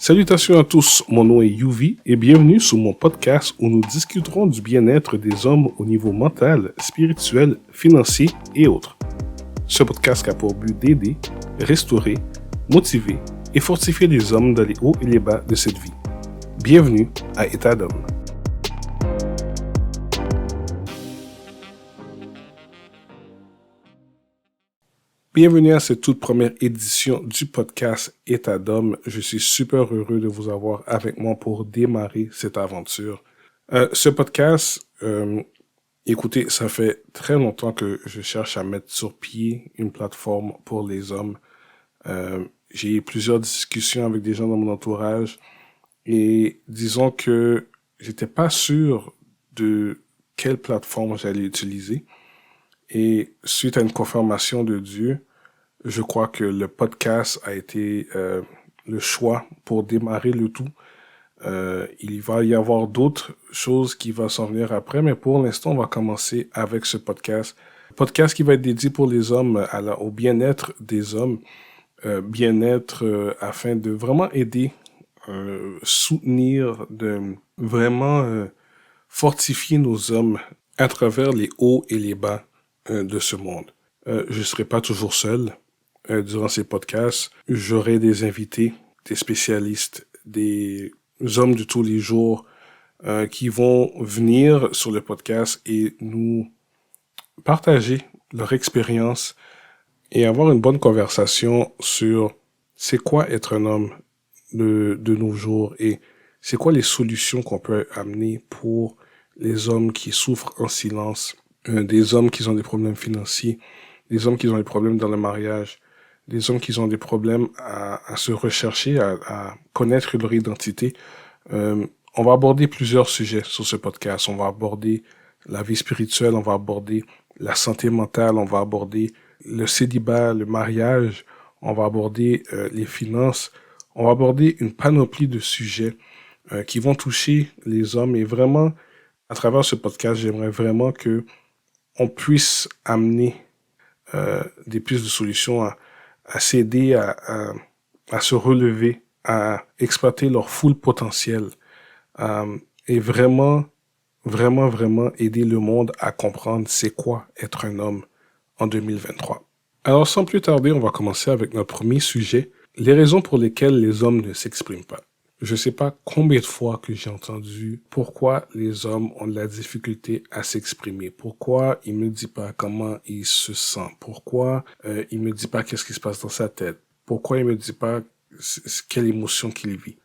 Salutations à tous, mon nom est Yuvi et bienvenue sur mon podcast où nous discuterons du bien-être des hommes au niveau mental, spirituel, financier et autres. Ce podcast a pour but d'aider, restaurer, motiver et fortifier les hommes dans les hauts et les bas de cette vie. Bienvenue à État d'homme. Bienvenue à cette toute première édition du podcast État d'homme. Je suis super heureux de vous avoir avec moi pour démarrer cette aventure. Ce podcast, écoutez, ça fait très longtemps que je cherche à mettre sur pied une plateforme pour les hommes. J'ai eu plusieurs discussions avec des gens dans mon entourage et disons que j'étais pas sûr de quelle plateforme j'allais utiliser. Et suite à une confirmation de Dieu, je crois que le podcast a été le choix pour démarrer le tout. Il va y avoir d'autres choses qui vont s'en venir après, mais pour l'instant, on va commencer avec ce podcast. Podcast qui va être dédié pour les hommes, au bien-être des hommes, bien-être afin de vraiment aider, soutenir, de vraiment fortifier nos hommes à travers les hauts et les bas de ce monde. Je ne serai pas toujours seul. Durant ces podcasts, j'aurai des invités, des spécialistes, des hommes de tous les jours qui vont venir sur le podcast et nous partager leur expérience et avoir une bonne conversation sur c'est quoi être un homme de nos jours et c'est quoi les solutions qu'on peut amener pour les hommes qui souffrent en silence, des hommes qui ont des problèmes financiers, des hommes qui ont des problèmes dans le mariage, des hommes qui ont des problèmes à se rechercher, à connaître leur identité. On va aborder plusieurs sujets sur ce podcast. On va aborder la vie spirituelle, on va aborder la santé mentale, on va aborder le célibat, le mariage, on va aborder les finances, on va aborder une panoplie de sujets qui vont toucher les hommes. Et vraiment, à travers ce podcast, j'aimerais vraiment que on puisse amener des pistes de solutions à s'aider à se relever, à exploiter leur full potentiel et vraiment aider le monde à comprendre c'est quoi être un homme en 2023. Alors sans plus tarder, on va commencer avec notre premier sujet, les raisons pour lesquelles les hommes ne s'expriment pas. Je ne sais pas combien de fois que j'ai entendu pourquoi les hommes ont de la difficulté à s'exprimer. Pourquoi il me dit pas comment il se sent. Pourquoi il me dit pas qu'est-ce qui se passe dans sa tête. Pourquoi il me dit pas quelle émotion qu'il vit.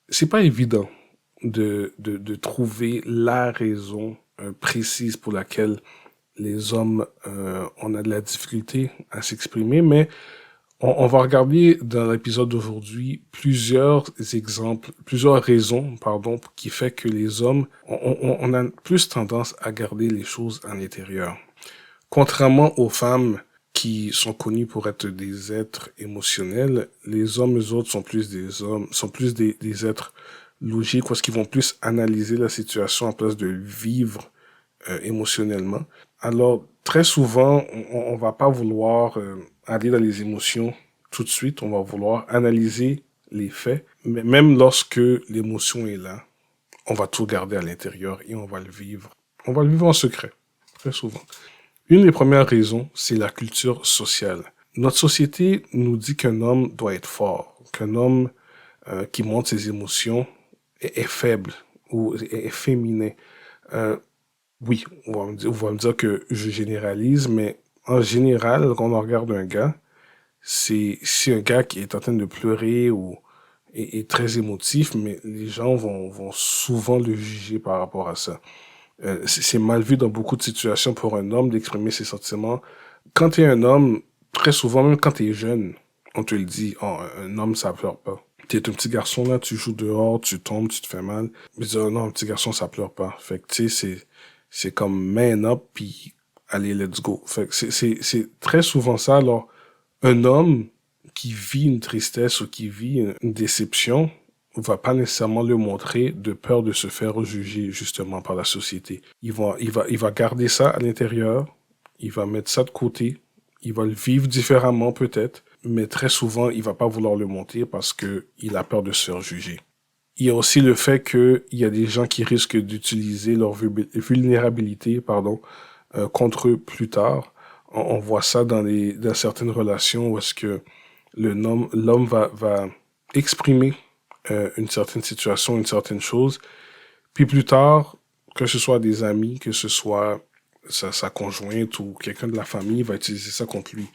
C'est pas évident de trouver la raison précise pour laquelle les hommes on a de la difficulté à s'exprimer, mais on va regarder dans l'épisode d'aujourd'hui plusieurs raisons, qui fait que les hommes, on a plus tendance à garder les choses à l'intérieur. Contrairement aux femmes qui sont connues pour être des êtres émotionnels, les hommes, eux autres, sont plus des êtres logiques, parce qu'ils vont plus analyser la situation en place de vivre émotionnellement. Alors, très souvent, on va pas vouloir aller dans les émotions tout de suite. On va vouloir analyser les faits. Mais même lorsque l'émotion est là, on va tout garder à l'intérieur et on va le vivre. On va le vivre en secret, très souvent. Une des premières raisons, c'est la culture sociale. Notre société nous dit qu'un homme doit être fort, qu'un homme qui montre ses émotions est faible ou est féminin. Oui, on va me dire que je généralise, mais en général, quand on regarde un gars, c'est un gars qui est en train de pleurer ou est très émotif, mais les gens vont souvent le juger par rapport à ça. C'est mal vu dans beaucoup de situations pour un homme d'exprimer ses sentiments. Quand tu es un homme, très souvent, même quand tu es jeune, on te le dit, oh, un homme, ça pleure pas. T'es un petit garçon là, tu joues dehors, tu tombes, tu te fais mal. Mais tu dis, oh, non, un petit garçon, ça pleure pas. Fait que tu sais, c'est comme man up, puis allez, let's go. Fait que c'est très souvent ça. Alors, un homme qui vit une tristesse ou qui vit une déception va pas nécessairement le montrer de peur de se faire juger justement par la société. Il va garder ça à l'intérieur, il va mettre ça de côté, il va le vivre différemment peut-être, mais très souvent, il va pas vouloir le monter parce que il a peur de se faire juger. Il y a aussi le fait qu'il y a des gens qui risquent d'utiliser leur vulnérabilité, contre eux plus tard. On voit ça dans certaines relations où est-ce que l'homme va exprimer une certaine situation, une certaine chose, puis plus tard, que ce soit des amis, que ce soit sa conjointe ou quelqu'un de la famille va utiliser ça contre lui.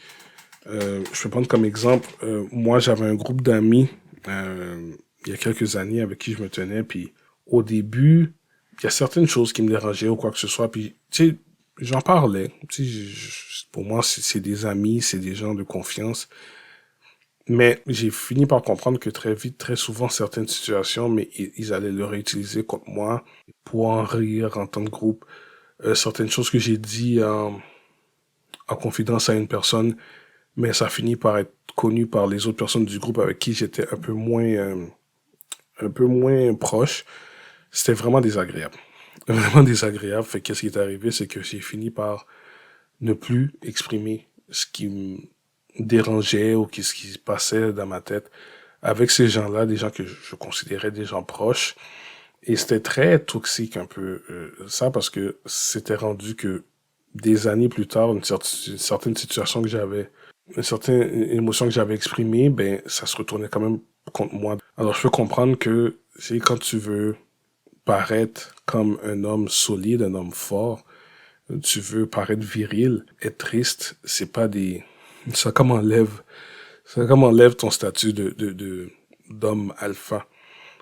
Je peux prendre comme exemple, moi j'avais un groupe d'amis il y a quelques années avec qui je me tenais, puis au début, il y a certaines choses qui me dérangeaient ou quoi que ce soit, puis tu sais, j'en parlais. Tu sais, pour moi, c'est des amis, c'est des gens de confiance. Mais j'ai fini par comprendre que très vite, très souvent, certaines situations, mais ils allaient le réutiliser contre moi pour en rire en tant que groupe. Certaines choses que j'ai dit en confidence à une personne, mais ça finit par être connu par les autres personnes du groupe avec qui j'étais un peu moins proche. C'était vraiment désagréable. Vraiment désagréable. Fait que qu'est-ce qui est arrivé, c'est que j'ai fini par ne plus exprimer ce qui me dérangeait ou ce qui se passait dans ma tête avec ces gens-là, des gens que je considérais des gens proches. Et c'était très toxique un peu ça parce que c'était rendu que des années plus tard, une certaine situation que j'avais, une certaine émotion que j'avais exprimée, ben ça se retournait quand même contre moi. Alors je peux comprendre que c'est quand tu veux paraître comme un homme solide, un homme fort, tu veux paraître viril, être triste, c'est pas des... Ça comme enlève ton statut d'homme alpha.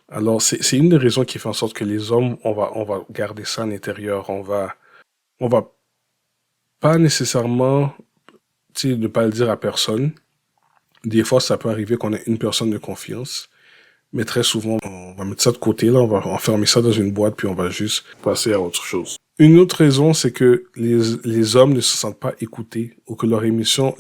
Alors, c'est une des raisons qui fait en sorte que les hommes, on va garder ça à l'intérieur. On va pas nécessairement, tu sais, ne pas le dire à personne. Des fois, ça peut arriver qu'on ait une personne de confiance. Mais très souvent, on va mettre ça de côté, là, on va enfermer ça dans une boîte, puis on va juste passer à autre chose. Une autre raison, c'est que les hommes ne se sentent pas écoutés ou que leurs émotions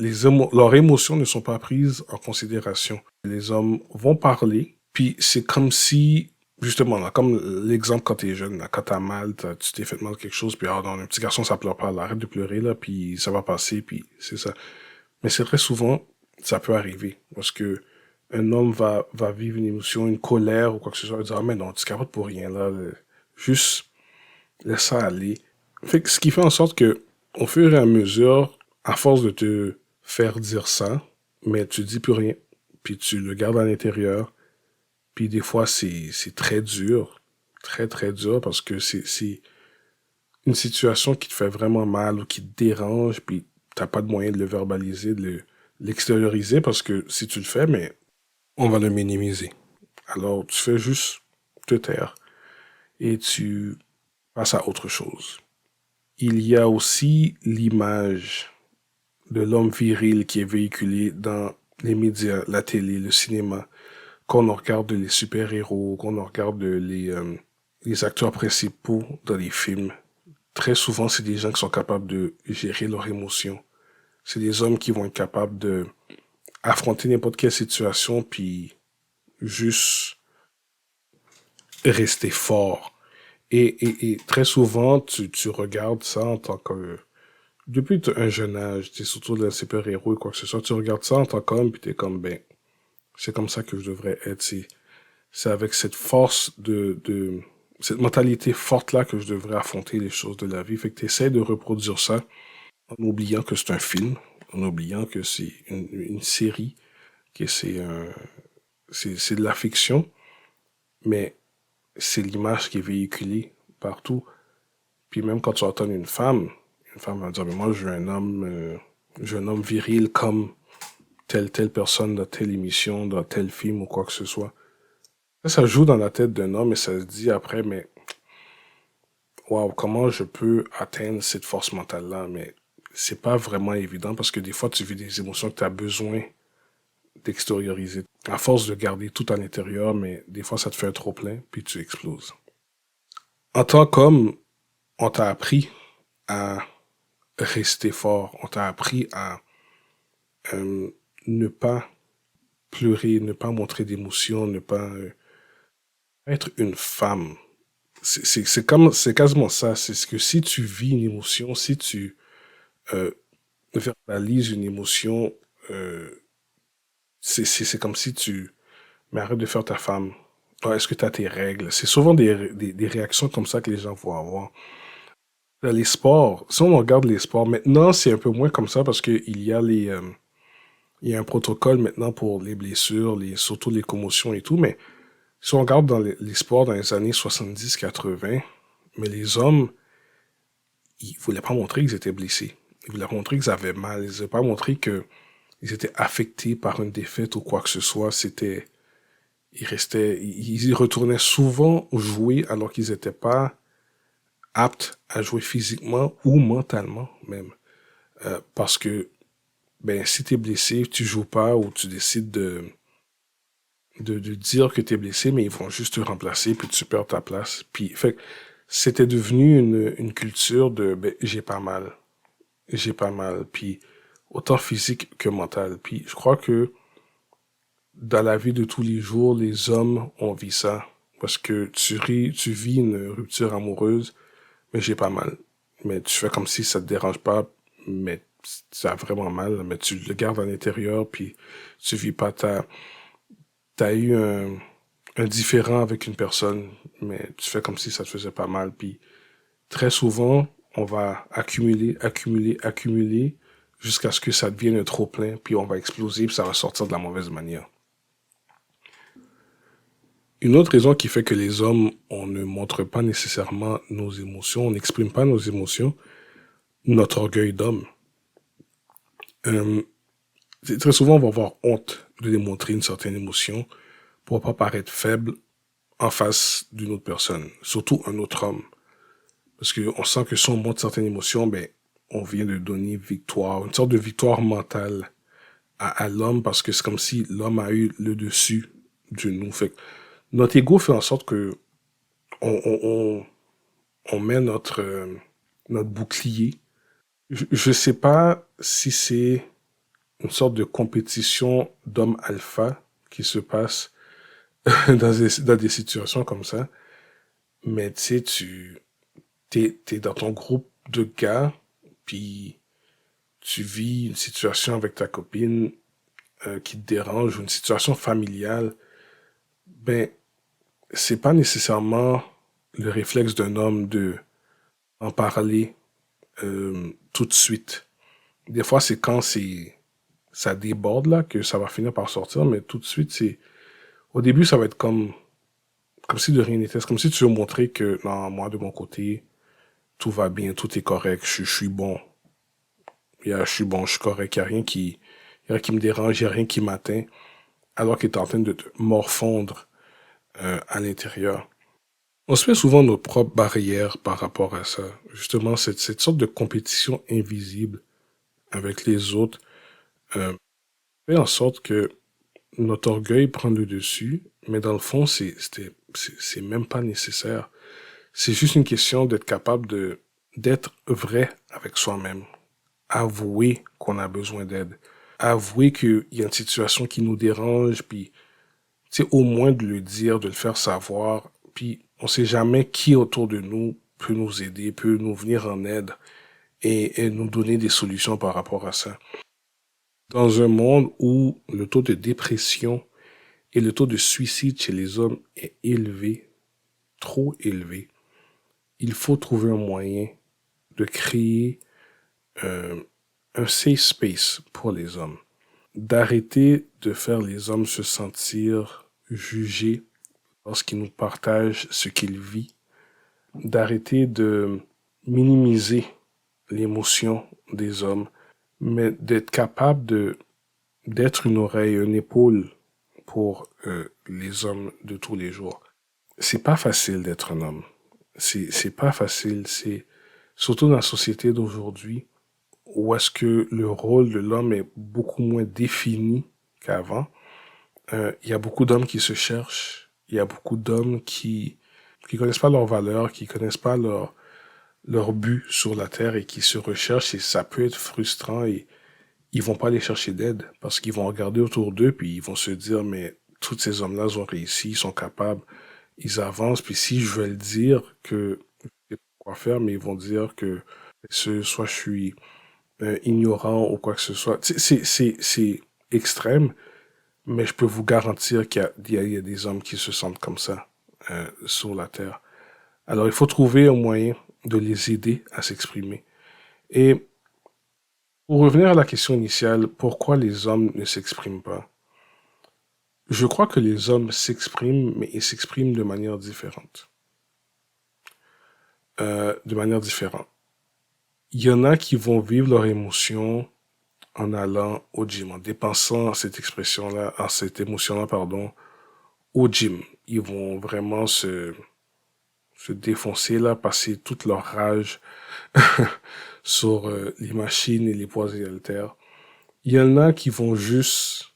ne sont pas prises en considération. Les hommes vont parler, puis c'est comme si, justement, là, comme l'exemple quand t'es jeune, là, quand t'as mal, tu t'es fait mal quelque chose, puis ah non, un petit garçon, ça pleure pas, là, arrête de pleurer, là, puis ça va passer, puis c'est ça. Mais c'est très souvent, ça peut arriver, parce que un homme va vivre une émotion, une colère ou quoi que ce soit, et dire, ah mais non, tu capotes pour rien, là, juste laisse ça aller. Fait que ce qui fait en sorte que, au fur et à mesure, à force de te faire dire ça, mais tu dis plus rien, puis tu le gardes à l'intérieur, puis des fois c'est très dur, très très dur parce que c'est une situation qui te fait vraiment mal ou qui te dérange, puis t'as pas de moyen de le verbaliser, l'extérioriser parce que si tu le fais, mais on va le minimiser. Alors tu fais juste te taire et tu passes à autre chose. Il y a aussi l'image de l'homme viril qui est véhiculé dans les médias, la télé, le cinéma, quand on regarde les super-héros, quand on regarde les acteurs principaux dans les films. Très souvent, c'est des gens qui sont capables de gérer leurs émotions. C'est des hommes qui vont être capables de affronter n'importe quelle situation puis juste rester fort. Et très souvent, tu regardes ça en tant que... Depuis un jeune âge, t'es surtout dans super-héros et quoi que ce soit, tu regardes ça en tant qu'homme, puis t'es comme, ben, c'est comme ça que je devrais être. C'est avec cette force cette mentalité forte-là que je devrais affronter les choses de la vie. Fait que t'essaies de reproduire ça en oubliant que c'est un film, en oubliant que c'est une série, que c'est de la fiction, mais c'est l'image qui est véhiculée partout. Puis même quand tu entends une femme va dire, mais moi, je veux un homme viril comme telle personne dans telle émission, dans tel film ou quoi que ce soit. Ça joue dans la tête d'un homme et ça se dit après, mais waouh, comment je peux atteindre cette force mentale-là? Mais c'est pas vraiment évident parce que des fois, tu vis des émotions que tu as besoin d'extérioriser. À force de garder tout à l'intérieur, mais des fois, ça te fait un trop-plein, puis tu exploses. En tant qu'homme, on t'a appris à rester fort. On t'a appris à ne pas pleurer, ne pas montrer d'émotion, ne pas être une femme. C'est quasiment ça. C'est ce que si tu vis une émotion, si tu euh, verbalises une émotion, c'est comme si tu... Mais arrête de faire ta femme. Ah, est-ce que tu as tes règles? C'est souvent des réactions comme ça que les gens vont avoir. Dans les sports, si on regarde les sports, maintenant c'est un peu moins comme ça parce qu'il y a il y a un protocole maintenant pour les blessures, surtout les commotions et tout, mais si on regarde dans les sports dans les années 70-80, mais les hommes, ils voulaient pas montrer qu'ils étaient blessés. Ils voulaient pas montrer qu'ils avaient mal. Ils voulaient pas montrer qu'ils étaient affectés par une défaite ou quoi que ce soit. Ils y retournaient souvent jouer alors qu'ils n'étaient pas aptes à jouer physiquement ou mentalement même. Parce que, ben, si t'es blessé, tu joues pas ou tu décides de dire que t'es blessé, mais ils vont juste te remplacer puis tu perds ta place. Puis, fait que c'était devenu une culture de, ben, j'ai pas mal. J'ai pas mal. Puis, autant physique que mental. Puis, je crois que dans la vie de tous les jours, les hommes ont vu ça. Parce que tu vis une rupture amoureuse, mais j'ai pas mal. Mais tu fais comme si ça te dérange pas, mais ça a vraiment mal, mais tu le gardes à l'intérieur, puis tu vis pas t'as eu un différend avec une personne, mais tu fais comme si ça te faisait pas mal, puis très souvent, on va accumuler, jusqu'à ce que ça devienne un trop-plein, puis on va exploser, puis ça va sortir de la mauvaise manière. Une autre raison qui fait que les hommes, on ne montre pas nécessairement nos émotions, on n'exprime pas nos émotions, notre orgueil d'homme. Euh, Très souvent, on va avoir honte de démontrer une certaine émotion pour pas paraître faible en face d'une autre personne, surtout un autre homme. Parce qu'on sent que si on montre certaines émotions, ben, on vient de donner victoire, une sorte de victoire mentale à l'homme parce que c'est comme si l'homme a eu le dessus de nous. Fait que notre ego fait en sorte que on, on, on, on met notre bouclier. Je sais pas si c'est une sorte de compétition d'hommes alpha qui se passe dans des situations comme ça. Mais tu sais, t'es dans ton groupe de gars, puis tu vis une situation avec ta copine qui te dérange, ou une situation familiale, ben, c'est pas nécessairement le réflexe d'un homme de en parler tout de suite. Des fois, c'est quand ça déborde là que ça va finir par sortir, mais tout de suite, au début, ça va être comme si de rien n'était. C'est comme si tu veux montrer que, non, moi, de mon côté, tout va bien, tout est correct, je suis bon. Je suis bon, je suis correct, il y a rien qui me dérange, il y a rien qui m'atteint, alors qu'il est en train de te morfondre à l'intérieur. On se met souvent nos propres barrières par rapport à ça. Justement, cette sorte de compétition invisible avec les autres fait en sorte que notre orgueil prend le dessus, mais dans le fond, c'est même pas nécessaire. C'est juste une question d'être capable d'être vrai avec soi-même. Avouer qu'on a besoin d'aide. Avouer qu'il y a une situation qui nous dérange, puis, tu sais, au moins de le dire, de le faire savoir, puis on sait jamais qui autour de nous peut nous aider, peut nous venir en aide et nous donner des solutions par rapport à ça. Dans un monde où le taux de dépression et le taux de suicide chez les hommes est élevé, trop élevé, il faut trouver un moyen de créer euh, un safe space pour les hommes. D'arrêter de faire les hommes se sentir jugés lorsqu'ils nous partagent ce qu'ils vivent. D'arrêter de minimiser l'émotion des hommes, mais d'être capable d'être une oreille, une épaule pour les hommes de tous les jours. C'est pas facile d'être un homme. C'est pas facile. C'est surtout dans la société d'aujourd'hui où est-ce que le rôle de l'homme est beaucoup moins défini qu'avant. Il y a beaucoup d'hommes qui se cherchent. Il y a beaucoup d'hommes qui connaissent pas leurs valeurs, qui connaissent pas leur but sur la terre et qui se recherchent et ça peut être frustrant et ils vont pas aller chercher d'aide parce qu'ils vont regarder autour d'eux puis ils vont se dire mais tous ces hommes-là ont réussi, ils sont capables, ils avancent puis si je vais le dire que je sais pas quoi faire mais ils vont dire que soit je suis ignorant ou quoi que ce soit. C'est extrême mais je peux vous garantir qu'il y a des hommes qui se sentent comme ça sur la Terre. Alors, il faut trouver un moyen de les aider à s'exprimer. Et pour revenir à la question initiale, pourquoi les hommes ne s'expriment pas? Je crois que les hommes s'expriment, mais ils s'expriment de manière différente. Il y en a qui vont vivre leurs émotions en allant au gym, en dépensant cette émotion-là, au gym. Ils vont vraiment se défoncer là, passer toute leur rage sur les machines et les poids et haltères. Il y en a qui vont juste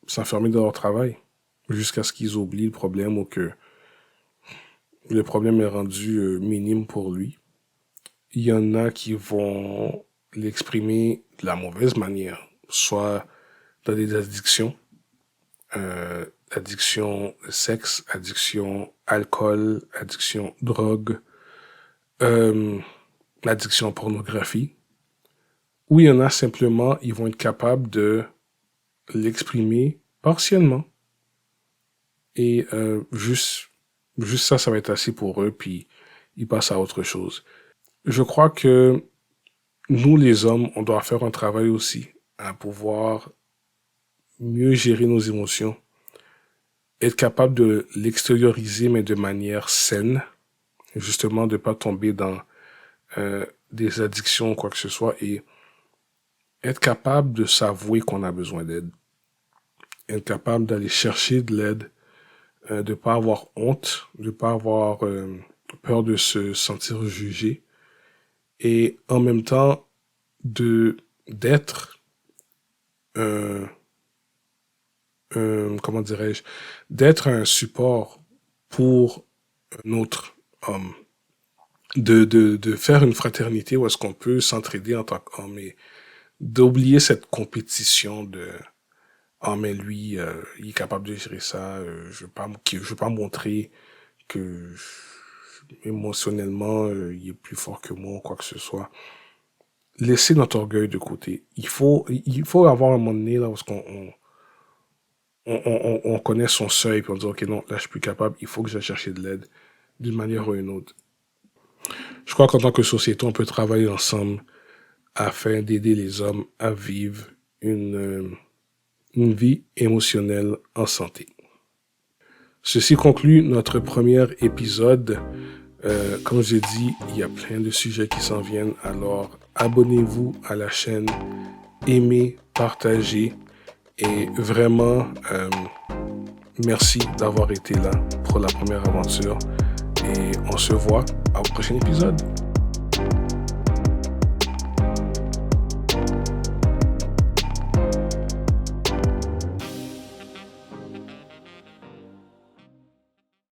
s'enfermer dans leur travail jusqu'à ce qu'ils oublient le problème ou que le problème est rendu minime pour lui. Il y en a qui vont l'exprimer de la mauvaise manière, soit dans des addictions, addiction sexe, addiction alcool, addiction drogue, addiction pornographie, ou il y en a simplement, ils vont être capables de l'exprimer partiellement. Et juste ça va être assez pour eux, puis ils passent à autre chose. Je crois que nous, les hommes, on doit faire un travail aussi à pouvoir mieux gérer nos émotions, être capable de l'extérioriser, mais de manière saine, justement de ne pas tomber dans des addictions ou quoi que ce soit, et être capable de s'avouer qu'on a besoin d'aide, être capable d'aller chercher de l'aide, de ne pas avoir honte, de ne pas avoir peur de se sentir jugé, et en même temps d'être comment dirais-je, d'être un support pour un autre homme, de faire une fraternité où est-ce qu'on peut s'entraider en tant qu'homme et d'oublier cette compétition de ah mais lui il est capable de gérer ça, je veux pas montrer que émotionnellement il est plus fort que moi ou quoi que ce soit. Laissez notre orgueil de côté. Il faut avoir un moment donné là où on connaît son seuil puis on dit ok non là je suis plus capable, il faut que j'aille chercher de l'aide d'une manière ou une autre. Je crois qu'en tant que société on peut travailler ensemble afin d'aider les hommes à vivre une vie émotionnelle en santé. Ceci conclut notre premier épisode. Comme j'ai dit, il y a plein de sujets qui s'en viennent, alors abonnez-vous à la chaîne, aimez, partagez et vraiment merci d'avoir été là pour la première aventure et on se voit au prochain épisode.